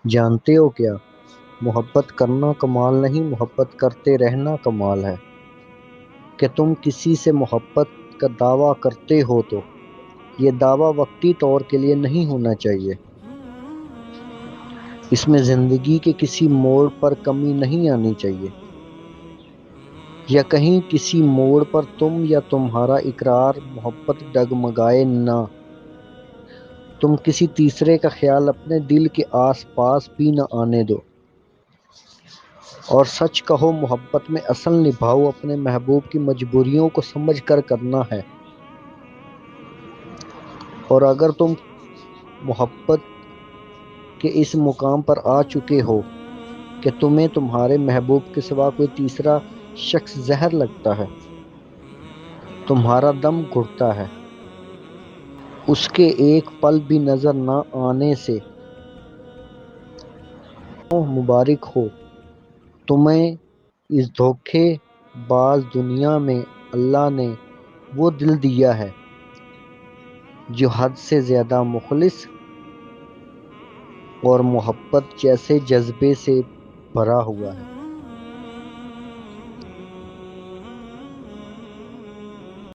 جانتے ہو کیا، محبت کرنا کمال نہیں، محبت کرتے رہنا کمال ہے۔ کہ تم کسی سے محبت کا دعویٰ کرتے ہو تو یہ دعویٰ وقتی طور کے لیے نہیں ہونا چاہیے۔ اس میں زندگی کے کسی موڑ پر کمی نہیں آنی چاہیے، یا کہیں کسی موڑ پر تم یا تمہارا اقرار محبت ڈگمگائے نہ۔ تم کسی تیسرے کا خیال اپنے دل کے آس پاس بھی نہ آنے دو۔ اور سچ کہو، محبت میں اصل نبھاؤ اپنے محبوب کی مجبوریوں کو سمجھ کر کرنا ہے۔ اور اگر تم محبت کے اس مقام پر آ چکے ہو کہ تمہیں تمہارے محبوب کے سوا کوئی تیسرا شخص زہر لگتا ہے، تمہارا دم گھٹتا ہے، اس کے ایک پل بھی نظر نہ آنے سے، مبارک ہو تمہیں، اس دھوکے باز دنیا میں اللہ نے وہ دل دیا ہے جو حد سے زیادہ مخلص اور محبت جیسے جذبے سے بھرا ہوا ہے۔